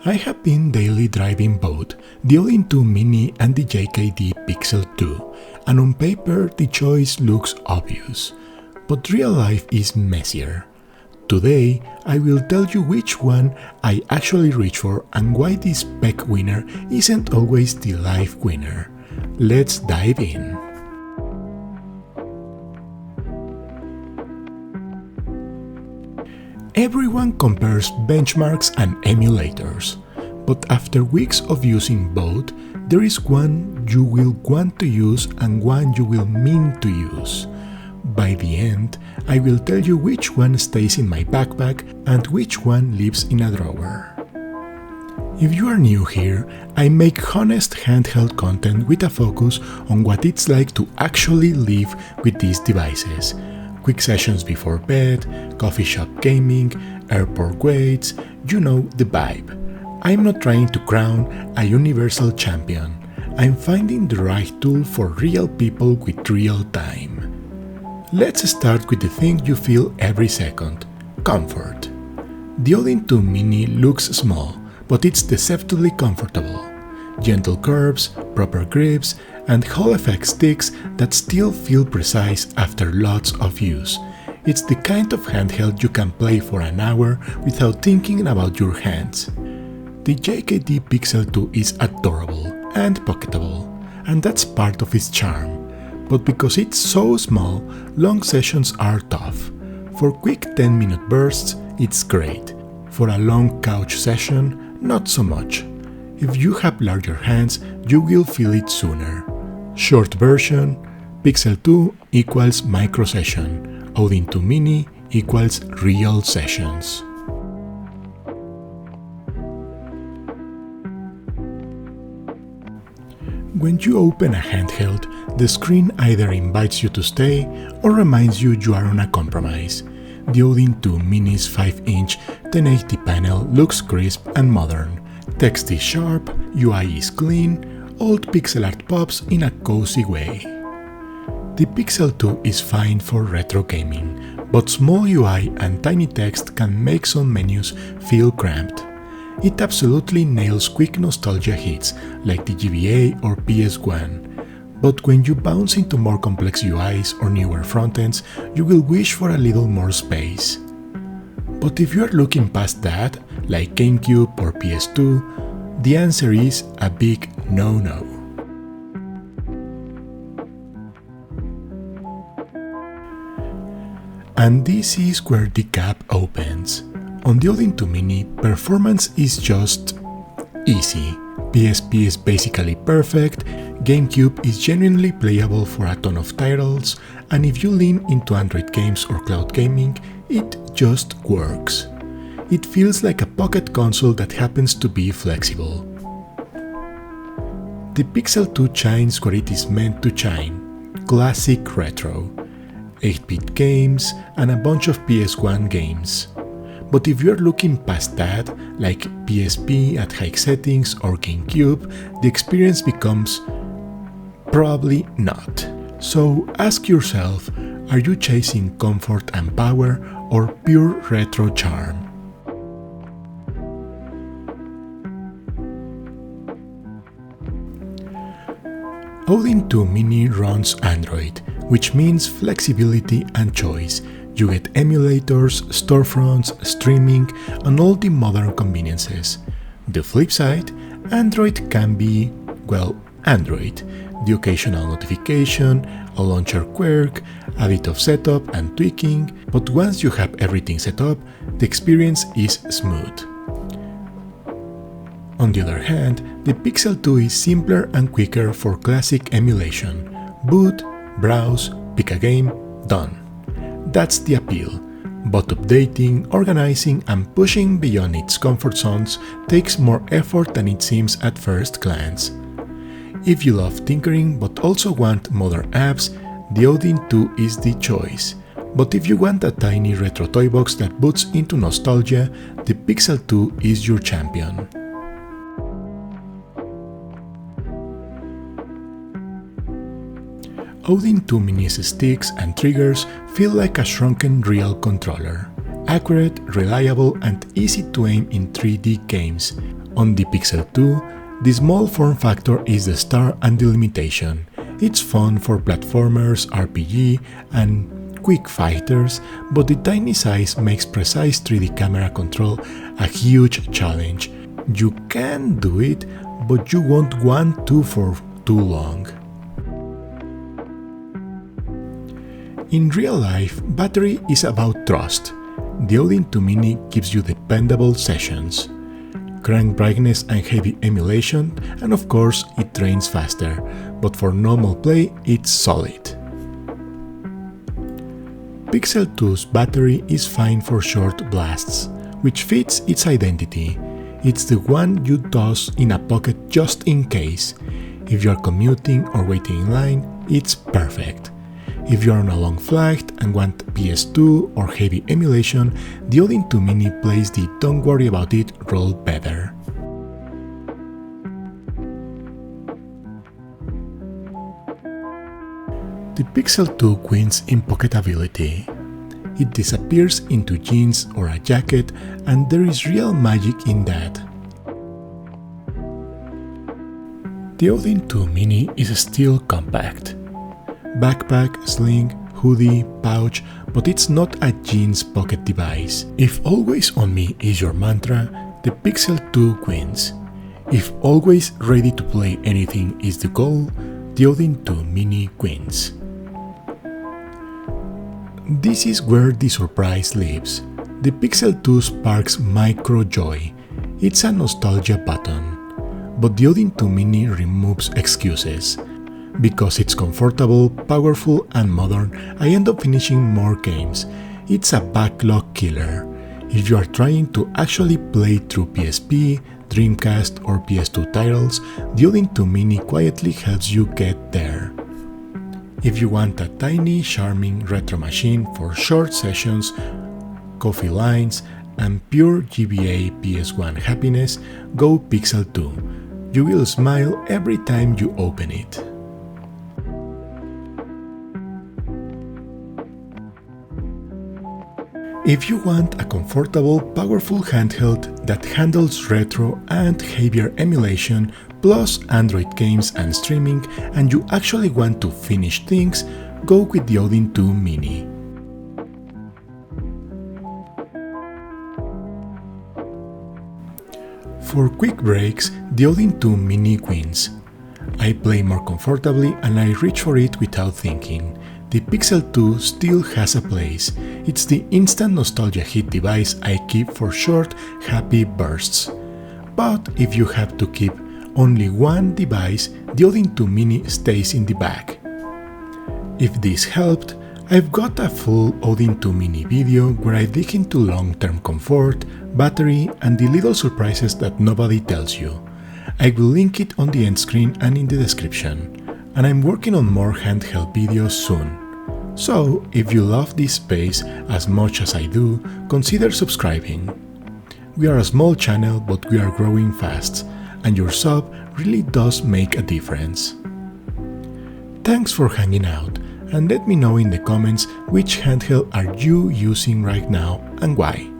I have been daily driving both the Odin 2 Mini and the GKD Pixel 2, and on paper the choice looks obvious, but real life is messier. Today I will tell you which one I actually reach for and why this spec winner isn't always the life winner. Let's dive in. Everyone compares benchmarks and emulators, but after weeks of using both, there is one you will want to use and one you will mean to use. By the end, I will tell you which one stays in my backpack and which one lives in a drawer. If you are new here, I make honest handheld content with a focus on what it's like to actually live with these devices. Quick sessions before bed, coffee shop gaming, airport waits, you know the vibe. I'm not trying to crown a universal champion. I'm finding the right tool for real people with real time. Let's start with the thing you feel every second: comfort. The Odin 2 Mini looks small, but it's deceptively comfortable. Gentle curves, proper grips, and Hall effect sticks that still feel precise after lots of use. It's the kind of handheld you can play for an hour without thinking about your hands. The GKD Pixel 2 is adorable and pocketable, and that's part of its charm. But because it's so small, long sessions are tough. For quick 10-minute bursts, it's great. For a long couch session, not so much. If you have larger hands, you will feel it sooner. Short version: Pixel 2 equals micro session, Odin 2 Mini equals real sessions. When you open a handheld, the screen either invites you to stay or reminds you are on a compromise. The Odin 2 Mini's 5-inch 1080 panel looks crisp and modern. Text is sharp, UI is clean, old pixel art pops in a cozy way. The Pixel 2 is fine for retro gaming, but small UI and tiny text can make some menus feel cramped. It absolutely nails quick nostalgia hits like the GBA or PS1, but when you bounce into more complex UIs or newer frontends, you will wish for a little more space. But if you are looking past that, like GameCube or PS2, the answer is a big no-no. And this is where the gap opens. On the Odin 2 Mini, performance is just easy. PSP is basically perfect, GameCube is genuinely playable for a ton of titles, and if you lean into Android games or cloud gaming, it just works. It feels like a pocket console that happens to be flexible. The Pixel 2 shines where it is meant to shine: classic retro, 8-bit games, and a bunch of PS1 games. But if you're looking past that, like PSP at high settings or GameCube, the experience becomes probably not. So ask yourself, are you chasing comfort and power or pure retro charm? Odin 2 Mini runs Android, which means flexibility and choice. You get emulators, storefronts, streaming, and all the modern conveniences. The flip side, Android can be, well, Android. The occasional notification, a launcher quirk, a bit of setup and tweaking, but once you have everything set up, the experience is smooth. On the other hand, the Pixel 2 is simpler and quicker for classic emulation. Boot, browse, pick a game, done. That's the appeal, but updating, organizing, and pushing beyond its comfort zones takes more effort than it seems at first glance. If you love tinkering but also want modern apps, the Odin 2 is the choice. But if you want a tiny retro toy box that boots into nostalgia, the Pixel 2 is your champion. Odin 2 Mini's sticks and triggers feel like a shrunken real controller. Accurate, reliable, and easy to aim in 3D games. On the Pixel 2, the small form factor is the star and the limitation. It's fun for platformers, RPG, and quick fighters, but the tiny size makes precise 3D camera control a huge challenge. You can do it, but you won't want to for too long. In real life, battery is about trust. The Odin 2 Mini gives you dependable sessions, crank brightness and heavy emulation, and of course it drains faster, but for normal play it's solid. Pixel 2's battery is fine for short blasts, which fits its identity. It's the one you toss in a pocket just in case. If you're commuting or waiting in line, it's perfect. If you're on a long flight and want PS2 or heavy emulation, the Odin 2 Mini plays the "don't worry about it" role better. The Pixel 2 wins in pocketability. It disappears into jeans or a jacket, and there is real magic in that. The Odin 2 Mini is still compact. Backpack, sling, hoodie, pouch, but it's not a jeans pocket device. If always on me is your mantra, the Pixel 2 wins. If always ready to play anything is the goal, the Odin 2 Mini wins. This is where the surprise lives. The Pixel 2 sparks micro joy. It's a nostalgia button. But the Odin 2 Mini removes excuses. Because it's comfortable, powerful, and modern, I end up finishing more games. It's a backlog killer. If you are trying to actually play through PSP, Dreamcast, or PS2 titles, the Odin 2 Mini quietly helps you get there. If you want a tiny, charming retro machine for short sessions, coffee lines, and pure GBA PS1 happiness, go Pixel 2. You will smile every time you open it. If you want a comfortable, powerful handheld that handles retro and heavier emulation, plus Android games and streaming, and you actually want to finish things, go with the Odin 2 Mini. For quick breaks, the Odin 2 Mini wins. I play more comfortably and I reach for it without thinking. The Pixel 2 still has a place. It's the instant nostalgia hit device I keep for short, happy bursts. But if you have to keep only one device, the Odin 2 Mini stays in the bag. If this helped, I've got a full Odin 2 Mini video where I dig into long-term comfort, battery, and the little surprises that nobody tells you. I will link it on the end screen and in the description. And I'm working on more handheld videos soon. So, if you love this space as much as I do, consider subscribing. We are a small channel, but we are growing fast, and your sub really does make a difference. Thanks for hanging out, and let me know in the comments which handheld are you using right now and why.